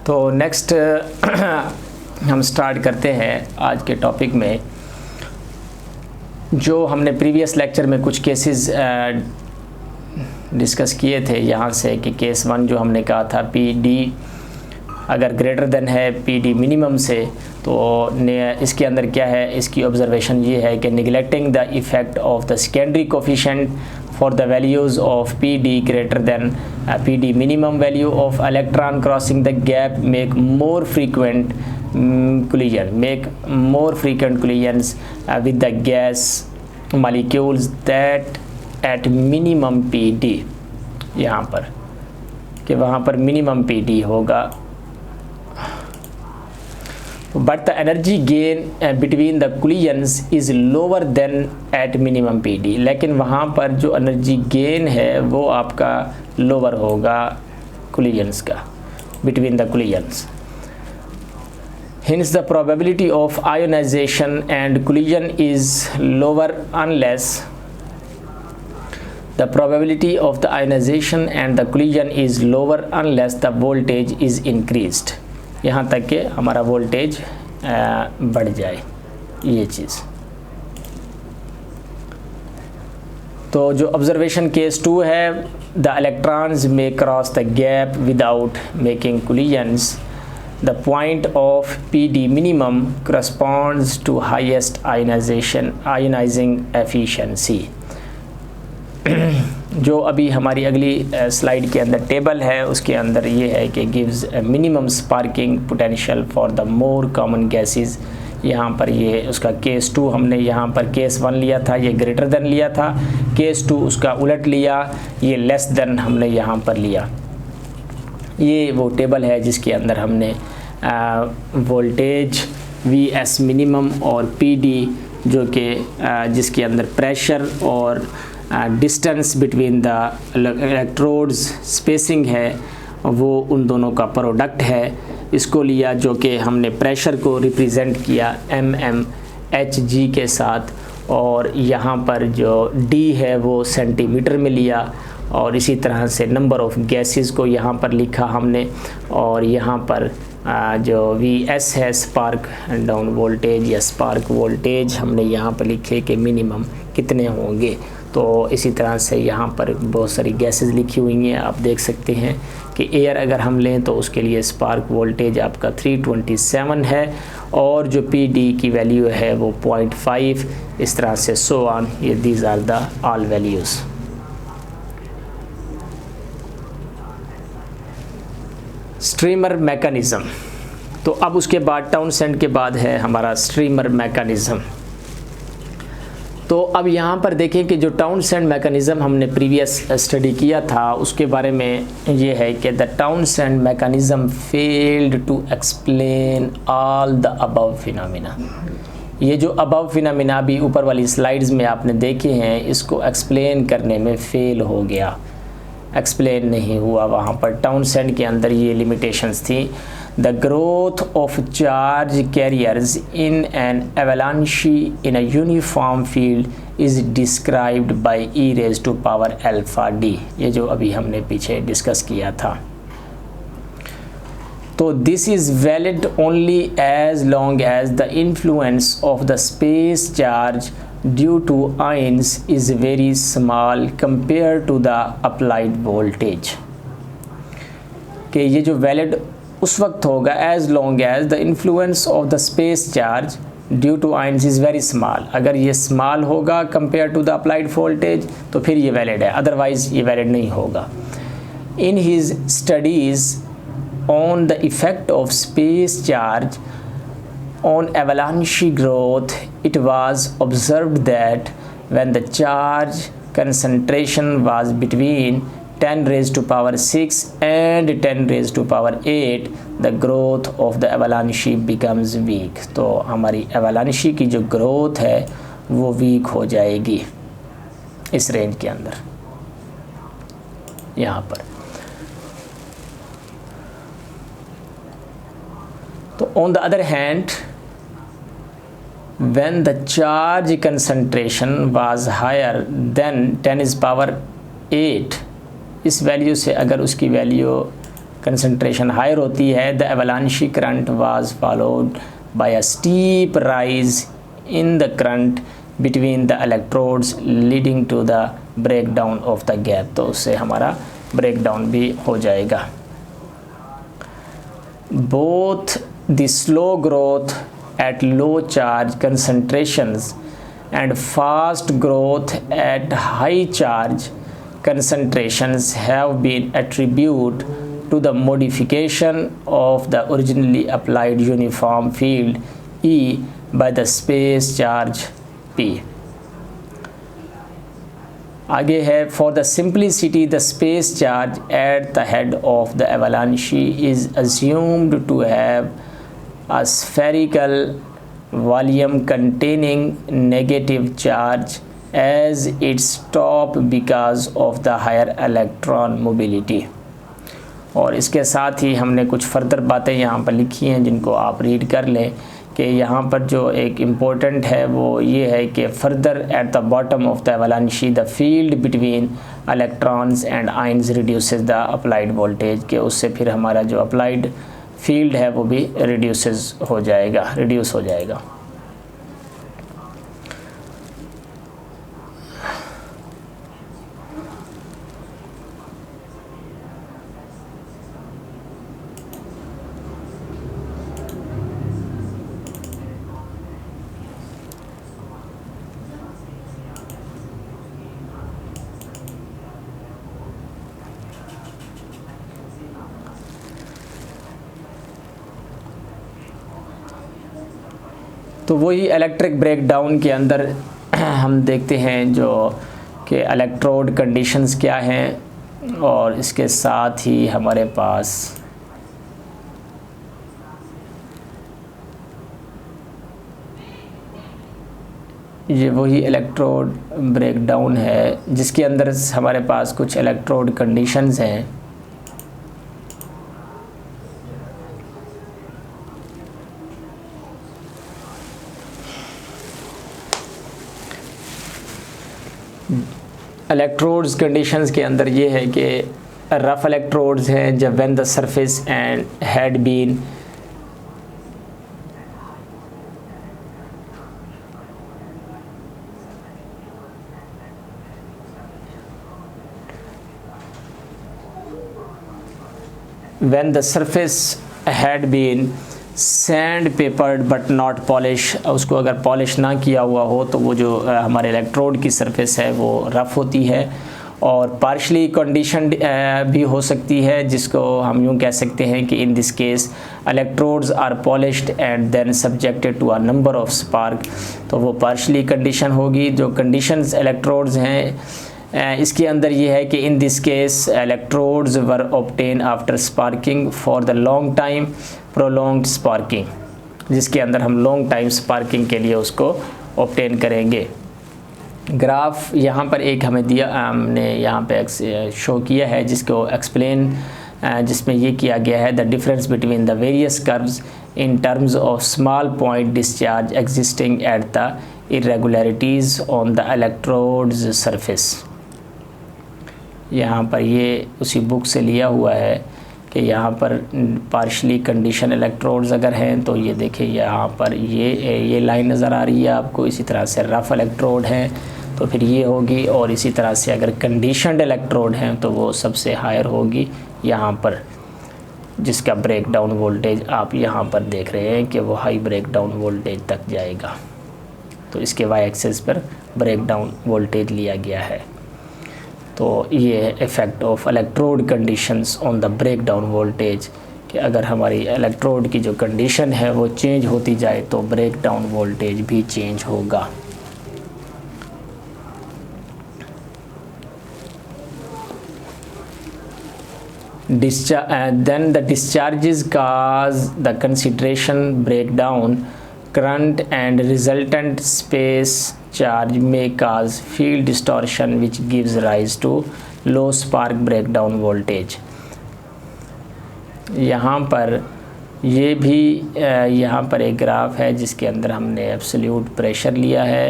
तो नेक्स्ट हम स्टार्ट करते हैं आज के टॉपिक में। जो हमने प्रीवियस लेक्चर में कुछ केसेस डिस्कस किए थे यहाँ से कि केस 1 जो हमने कहा था पी डी अगर ग्रेटर देन है पी डी मिनिमम से, तो इसके अंदर क्या है, इसकी ऑब्जर्वेशन ये है कि neglecting the effect of the secondary coefficient for the values of PD greater than PD minimum value of electron crossing the gap make more frequent collisions with the gas molecules that at minimum PD, यहाँ पर कि वहाँ पर minimum PD होगा, but the energy gain between the collisions is lower than at minimum PD, लेकिन वहाँ पर जो एनर्जी गेन है वो आपका लोअर होगा collisions का, between the collisions. Hence the probability of ionization and collision is lower unless the probability of the ionization and the collision is lower unless the voltage is increased, यहाँ तक कि हमारा voltage बढ़ जाए ये चीज़। तो जो ऑब्जर्वेशन केस 2 है, the electrons may cross the gap without making collisions, the point of PD minimum corresponds to highest ionising efficiency. जो अभी हमारी अगली स्लाइड के अंदर टेबल है उसके अंदर ये है कि gives minimum sparking potential for the more common gases. यहाँ पर ये उसका केस 2 हमने यहाँ पर केस 1 लिया था, ये ग्रेटर देन लिया था, केस 2 उसका उलट लिया, ये लेस देन हमने यहाँ पर लिया। ये वो टेबल है जिसके अंदर हमने वोल्टेज वीएस मिनिमम और पीडी जो कि जिसके अंदर प्रेशर और distance between the electrodes spacing है वो उन दोनों का प्रोडक्ट है, इसको लिया जो कि हमने प्रेशर को रिप्रेजेंट किया mmHg के साथ, और यहाँ पर जो d है वो सेंटीमीटर में लिया, और इसी तरह से नंबर ऑफ़ गैसेस को यहाँ पर लिखा हमने, और यहाँ पर जो Vs है स्पार्क डाउन वोल्टेज या स्पार्क वोल्टेज हमने यहाँ पर लिखे कि मिनिमम कितने होंगे। तो इसी तरह से यहाँ पर बहुत सारी गैसेस लिखी हुई हैं, आप देख सकते हैं कि एयर अगर हम लें तो उसके लिए स्पार्क वोल्टेज आपका 327 है, और जो पीडी की वैल्यू है वो 0.5, इस तरह से सो ऑन, ये these are the all values. Streamer mechanism, तो अब उसके बाद टाउनसेंड के बाद है हमारा स्ट्रीमर मैकेनिज़्म। तो अब यहाँ पर देखें कि जो टाउनसेंड मैकेनिज़्म हमने प्रीवियस स्टडी किया था उसके बारे में ये है कि the Townsend mechanism failed to explain all the above phenomena. ये जो अबव फिनोमिना भी ऊपर वाली स्लाइड्स में आपने देखे हैं, इसको एक्सप्लेन करने में फेल हो गया, एक्सप्लेन नहीं हुआ। वहाँ पर टाउनसेंड के अंदर ये लिमिटेशंस थी। The growth of charge carriers in an avalanche in a uniform field is described by e raised to power alpha d, ये जो अभी हमने पीछे डिस्कस किया था। तो this is valid only as long as the influence of the space charge due to ions is very small compared to the applied voltage। कि ये जो valid उस वक्त होगा as long as the influence of the space charge due to ions is very small. अगर ये small होगा compare to the applied voltage तो फिर ये वैलिड है, अदरवाइज ये वैलिड नहीं होगा। In his studies on the effect of space charge on avalanche growth it was observed that when the charge concentration was between 10 raised to power 6 and 10 raised to power 8 the growth of the avalanche becomes weak। तो हमारी avalanche की जो growth है वो week हो जाएगी इस range के अंदर। यहाँ पर तो on the other hand when the charge concentration was higher than 10 is power 8, इस वैल्यू से अगर उसकी वैल्यू कंसंट्रेशन हायर होती है, the avalanche current was followed by a steep rise in the current between the electrodes leading to the break down of the gap. तो उससे हमारा break down भी हो जाएगा। Both the slow growth at low charge concentrations and fast growth at high charge concentrations have been attributed to the modification of the originally applied uniform field E by the space charge P। आगे है, for the simplicity the space charge at the head of the avalanche is assumed to have a spherical volume containing negative charge as its top because of the higher electron mobility। और इसके साथ ही हमने कुछ further बातें यहाँ पर लिखी हैं जिनको आप रीड कर लें कि यहाँ पर जो एक इम्पोर्टेंट है वो ये है कि further at the bottom of the avalanche the field between electrons and ions reduces the applied voltage, के उससे फिर हमारा जो अप्लाइड फील्ड है वो भी रिड्यूस हो जाएगा। तो वही इलेक्ट्रिक ब्रेकडाउन के अंदर हम देखते हैं जो कि इलेक्ट्रोड कंडीशंस क्या हैं, और इसके साथ ही हमारे पास ये वही इलेक्ट्रोड ब्रेकडाउन है जिसके अंदर हमारे पास कुछ इलेक्ट्रोड कंडीशंस हैं। इलेक्ट्रोड्स कंडीशंस के अंदर ये है कि रफ़ इलेक्ट्रोड्स हैं जब when the surface and had been when the surface had been sandpapered but not polish, उसको अगर पॉलिश ना किया हुआ हो तो वो जो हमारे इलेक्ट्रोड की सरफेस है वो रफ़ होती है, और पार्शली कंडीशनड भी हो सकती है, जिसको हम यूँ कह सकते हैं कि in this case electrodes are polished and then subjected to a number of spark. तो वो पार्शली कंडीशन होगी। जो कंडीशंस इलेक्ट्रोड्स हैं इसके अंदर ये है कि in this case electrodes were obtain after sparking for the long time prolonged sparking, जिसके अंदर हम लॉन्ग टाइम स्पार्किंग के लिए उसको ऑब्टेन करेंगे। ग्राफ यहाँ पर एक हमें दिया, हमने यहाँ पे शो किया है जिसको एक्सप्लेन, जिसमें ये किया गया है the difference between the various curves in terms of small point discharge existing at the irregularities on the electrodes surface. यहाँ पर ये उसी बुक से लिया हुआ है कि यहाँ पर पार्शली कंडीशन इलेक्ट्रोड्स अगर हैं तो ये देखिए यहाँ पर ये लाइन नज़र आ रही है आपको। इसी तरह से रफ़ इलेक्ट्रोड हैं तो फिर ये होगी, और इसी तरह से अगर कंडीशनड इलेक्ट्रोड हैं तो वो सबसे हायर होगी यहाँ पर, जिसका ब्रेक डाउन वोल्टेज आप यहाँ पर देख रहे हैं कि वो हाई ब्रेक डाउन वोल्टेज तक जाएगा। तो इसके वाई एक्सिस पर ब्रेक डाउन वोल्टेज लिया गया है। तो ये effect of electrode conditions on the break down voltage, कि अगर हमारी इलेक्ट्रोड की जो कंडीशन है वो चेंज होती जाए तो ब्रेक डाउन वोल्टेज भी चेंज होगा। Then the discharges cause the concentration breakdown current and resultant space charge may cause field distortion which gives rise to low spark breakdown voltage। यहाँ पर ये भी यहाँ पर एक ग्राफ है जिसके अंदर हमने एब्सोल्यूट प्रेशर लिया है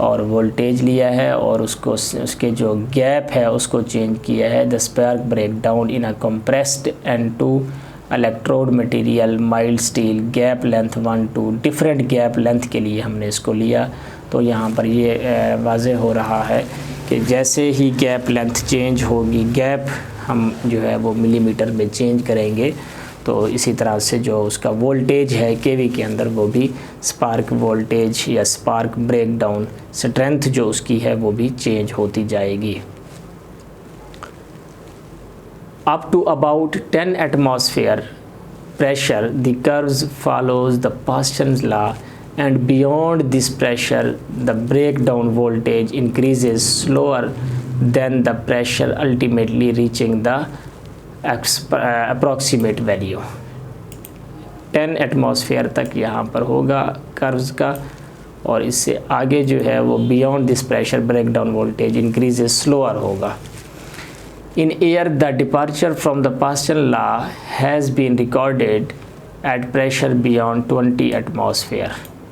और वोल्टेज लिया है और उसको उसके जो गैप है उसको चेंज किया है। The spark breakdown in a compressed N2 electrode material mild steel gap length 1 2 different gap length के लिए हमने इसको लिया। तो यहाँ पर ये वाज़ेह हो रहा है कि जैसे ही गैप लेंथ चेंज होगी, गैप हम जो है वो मिलीमीटर में चेंज करेंगे, तो इसी तरह से जो उसका वोल्टेज है केवी के अंदर वो भी स्पार्क वोल्टेज या स्पार्क ब्रेक डाउन स्ट्रेंथ जो उसकी है वो भी चेंज होती जाएगी। Up to about 10 atmosphere pressure, the curves follows the Paschen's law, and beyond this pressure, the breakdown voltage increases slower than the pressure, ultimately reaching the approximate value. 10 atmosphere तक यहाँ पर होगा कर्व्स का, और इससे आगे जो है वो beyond this pressure breakdown voltage increases slower होगा। In air, the departure from the Paschen law has been recorded at pressure beyond 20 atmosphere.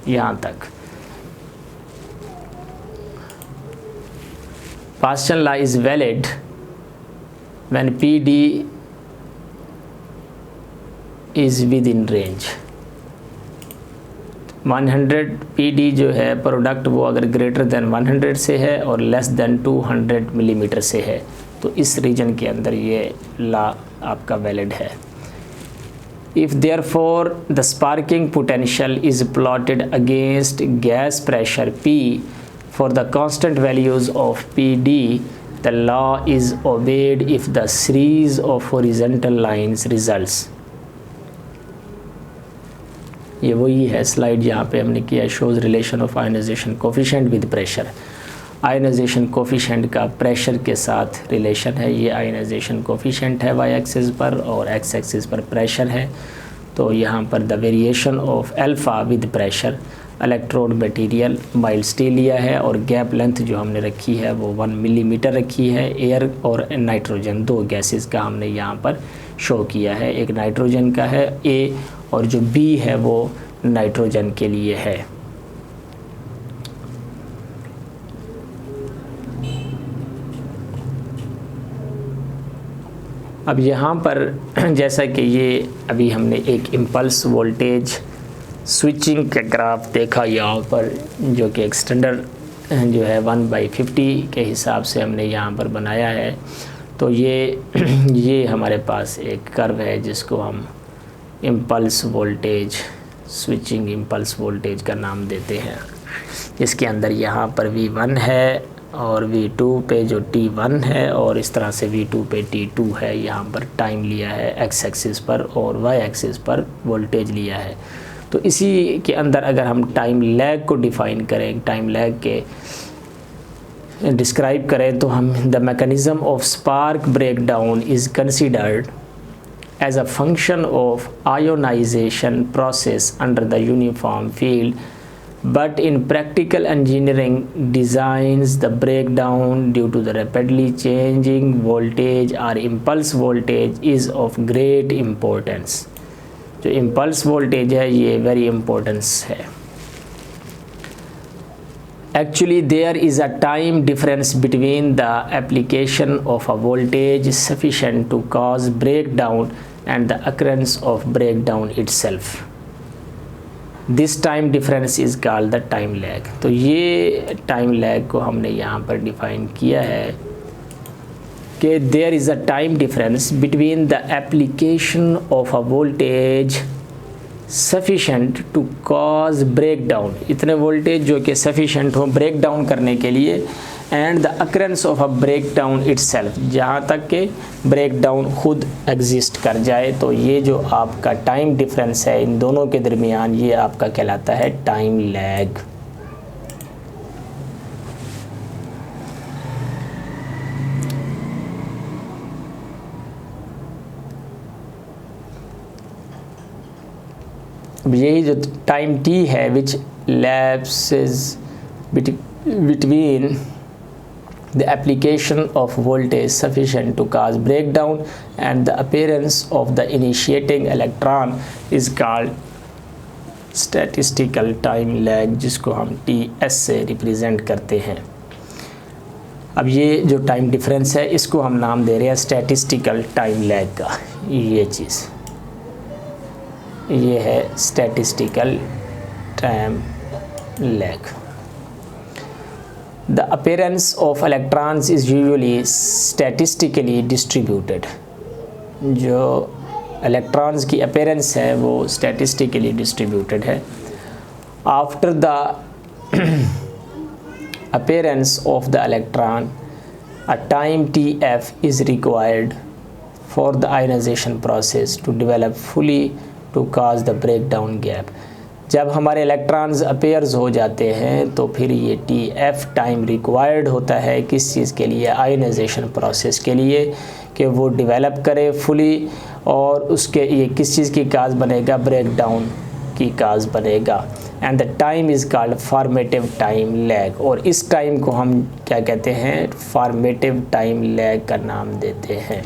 यहाँ तक Paschen law is valid when PD is within range. 100 PD जो है product वो अगर greater than 100 से है और लेस देन 200 मिलीमीटर से है, तो इस रीजन के अंदर ये लॉ आपका वैलिड है। If therefore the sparking potential is plotted against gas pressure P for the constant values of PD, the law is obeyed if the series of horizontal lines results. ये वही है slide जहाँ पे हमने किया, shows relation of ionization coefficient with pressure. Ionisation coefficient का pressure के साथ रिलेशन है। ये आयनाइजेशन कोफिशेंट है वाई एक्सिस पर और एक्स एक्सिस पर प्रेशर है। तो यहाँ पर the variation of alpha with pressure electrode material mild steel लिया है और गैप लेंथ जो हमने रखी है वो 1 मिलीमीटर रखी है। एयर और नाइट्रोजन दो गैसेस का हमने यहाँ पर शो किया है, एक नाइट्रोजन का है ए और जो बी है वो नाइट्रोजन के लिए है। अब यहाँ पर जैसा कि ये अभी हमने एक इम्पल्स वोल्टेज स्विचिंग का ग्राफ देखा यहाँ पर, जो कि एक स्टैंडर्ड जो है 1/50 के हिसाब से हमने यहाँ पर बनाया है। तो ये हमारे पास एक कर्व है जिसको हम impulse voltage switching impulse voltage का नाम देते हैं। इसके अंदर यहाँ पर V1 है और V2 पे जो T1 है और इस तरह से V2 पे T2 है। यहाँ पर टाइम लिया है एक्स एक्सिस पर और वाई एक्सिस पर वोल्टेज लिया है। तो इसी के अंदर अगर हम टाइम लैग को डिफ़ाइन करें, टाइम लैग के डिस्क्राइब करें, तो हम the mechanism of spark breakdown is considered as a function of ionisation process under the uniform field, but in practical engineering designs the breakdown due to the rapidly changing voltage or impulse voltage is of great importance. जो impulse voltage है ये very importance है। Actually there is a time difference between the application of a voltage sufficient to cause breakdown and the occurrence of breakdown itself. This time difference is called the time lag. तो ये time lag को हमने यहाँ पर define किया है कि there is a time difference between the application of a voltage sufficient to cause breakdown, इतने वोल्टेज जो कि सफिशेंट हो ब्रेक डाउन करने के लिए, and the occurrence of a breakdown itself, जहाँ तक कि ब्रेक डाउन खुद एग्जिस्ट कर जाए। तो ये जो आपका टाइम डिफरेंस है इन दोनों के दरमियान, ये आपका कहलाता है टाइम लैग। अब यही जो टाइम टी है विच lapses between the application of voltage sufficient to cause breakdown and the appearance of the initiating electron is called statistical time lag, जिसको हम TS से रिप्रेजेंट करते हैं। अब ये जो टाइम डिफरेंस है इसको हम नाम दे रहे हैं स्टैटिस्टिकल टाइम लैग का। ये चीज़ ये है statistical time lag. The appearance of electrons is usually statistically distributed. जो इलेक्ट्रॉन्स की अपीयरेंस है वो स्टैटिस्टिकली डिस्ट्रीब्यूटेड है। After the appearance of the electron, a time TF is required for the ionization process to develop fully to cause the breakdown gap। जब हमारे electrons appears हो जाते हैं तो फिर ये TF टाइम रिक्वायर्ड होता है किस चीज़ के लिए, आयोनाइजेशन प्रोसेस के लिए, कि वो डेवलप करे फुली, और उसके ये किस चीज़ की काज बनेगा, ब्रेकडाउन की काज बनेगा। And the time is called formative time lag, और इस टाइम को हम क्या कहते हैं, फॉर्मेटिव टाइम लैग का नाम देते हैं।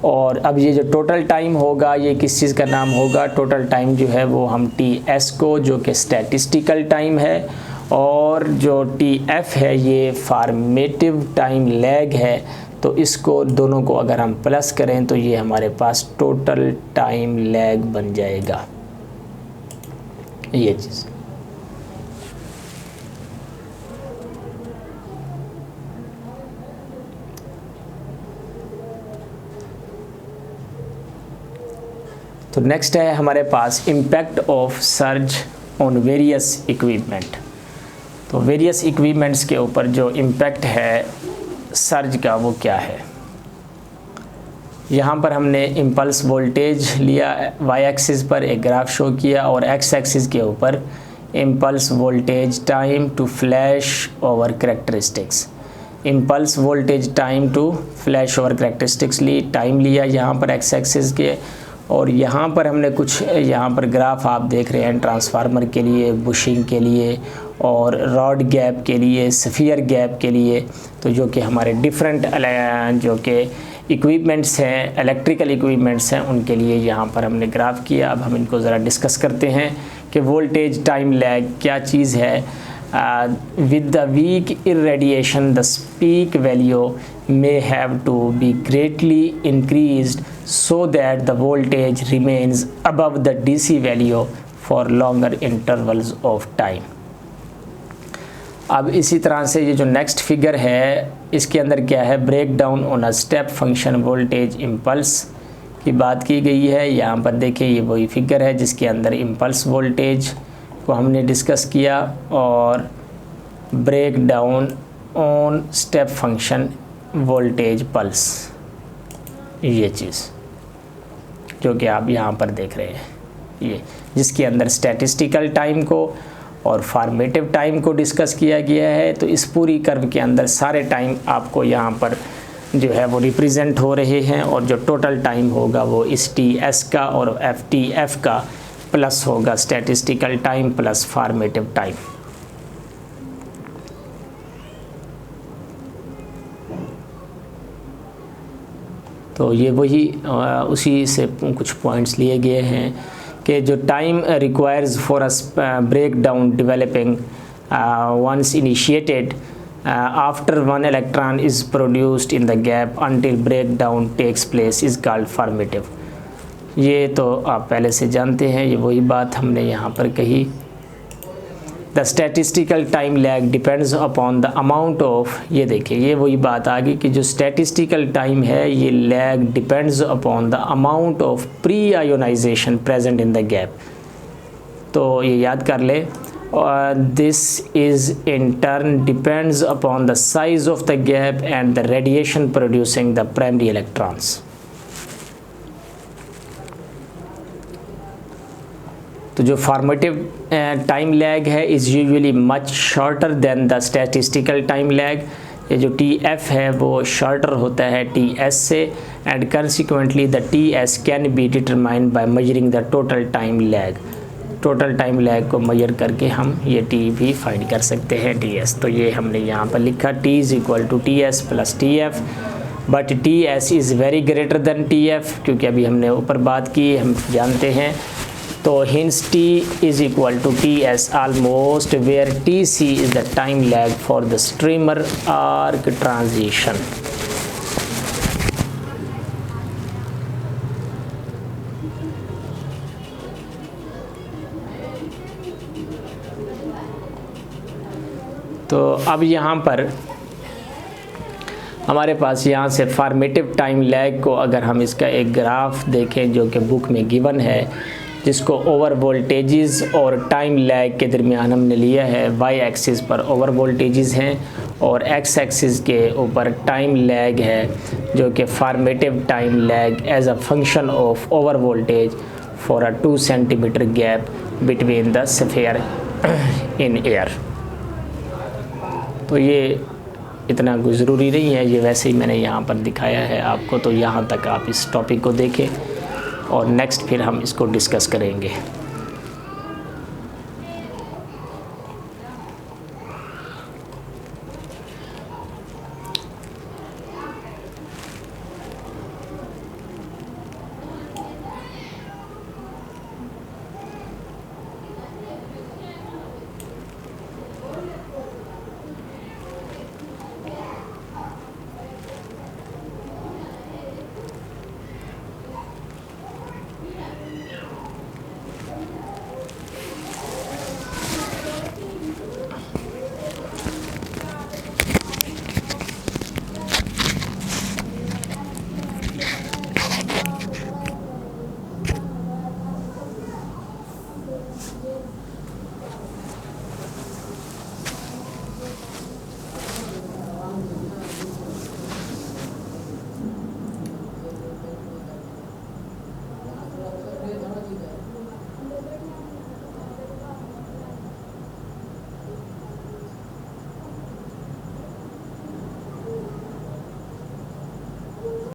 और अब ये जो टोटल टाइम होगा ये किस चीज़ का नाम होगा, टोटल टाइम जो है वो हम TS को, जो कि स्टैटिस्टिकल टाइम है, और जो TF है ये फॉर्मेटिव टाइम लैग है। तो इसको दोनों को अगर हम प्लस करें तो ये हमारे पास टोटल टाइम लैग बन जाएगा। ये चीज़ तो नेक्स्ट है हमारे पास impact of surge on various equipment. तो वेरियस इक्विपमेंट्स के ऊपर जो इम्पैक्ट है सर्ज का वो क्या है। यहाँ पर हमने इम्पल्स वोल्टेज लिया, वाई एक्सिस पर एक ग्राफ शो किया, और एक्स एक्सिस के ऊपर impulse voltage time to flashover characteristics. Impulse voltage time to flashover characteristics ली, टाइम लिया यहाँ पर एक्स एक्सिस के, और यहाँ पर हमने कुछ यहाँ पर ग्राफ आप देख रहे हैं ट्रांसफार्मर के लिए, बुशिंग के लिए, और रॉड गैप के लिए, स्फीयर गैप के लिए। तो जो कि हमारे डिफरेंट जो कि इक्विपमेंट्स हैं, इलेक्ट्रिकल इक्विपमेंट्स हैं, उनके लिए यहाँ पर हमने ग्राफ किया। अब हम इनको ज़रा डिस्कस करते हैं कि वोल्टेज टाइम लैग क्या चीज़ है। With the weak irradiation the peak value may have to be greatly increased so that the voltage remains above the DC value for longer intervals of time। अब इसी तरह से ये जो नेक्स्ट फिगर है इसके अंदर क्या है, breakdown on a step function voltage impulse की बात की गई है। यहाँ पर देखिए ये वही फिगर है जिसके अंदर इम्पल्स वोल्टेज को हमने डिस्कस किया, और breakdown on step function voltage pulse, ये चीज़ जो कि आप यहाँ पर देख रहे हैं, ये जिसके अंदर स्टैटिस्टिकल टाइम को और फॉर्मेटिव टाइम को डिस्कस किया गया है। तो इस पूरी कर्व के अंदर सारे टाइम आपको यहाँ पर जो है वो रिप्रेजेंट हो रहे हैं, और जो टोटल टाइम होगा वो इस TS का और FTF का प्लस होगा, statistical time plus formative time. तो ये वही उसी से कुछ पॉइंट्स लिए गए हैं कि जो time requires for a breakdown developing once initiated after one electron is produced in the gap until breakdown takes place is called formative. ये तो आप पहले से जानते हैं, ये वही बात हमने यहाँ पर कही। The statistical time lag depends upon the amount of, ये देखिए ये वही बात आ गई कि जो स्टैटिस्टिकल टाइम है ये lag depends upon the amount of pre ionisation present in the gap. तो ये याद कर ले, this is in turn depends upon the size of the gap and the radiation producing the primary electrons. तो जो formative time lag है is usually much shorter than the statistical time lag. ये जो TF है वो shorter होता है TS से, and consequently the TS can be determined by measuring the total time lag. Total time lag को major करके हम ये T भी फाइंड कर सकते हैं TS। तो ये हमने यहाँ पर लिखा T is equal to TS plus TF, but TS is very greater than TF, क्योंकि अभी हमने ऊपर बात की, हम जानते हैं तो hence t is equal to ts almost, where tc is the time lag for the streamer arc transition. तो अब यहाँ पर हमारे पास यहाँ से फॉर्मेटिव टाइम लैग को अगर हम इसका एक ग्राफ देखें जो कि बुक में गिवन है, जिसको ओवर वोल्टेजेस और टाइम लैग के दरमियान हमने लिया है। वाई एक्सिस पर ओवर वोल्टेजेस हैं और एक्स एक्सिस के ऊपर टाइम लैग है, जो कि formative time lag as a function of over voltage for a 2 centimetre gap between the sphere in air. तो ये इतना कुछ ज़रूरी नहीं है, ये वैसे ही मैंने यहाँ पर दिखाया है आपको। तो यहाँ तक आप इस टॉपिक को देखें और नेक्स्ट फिर हम इसको डिस्कस करेंगे।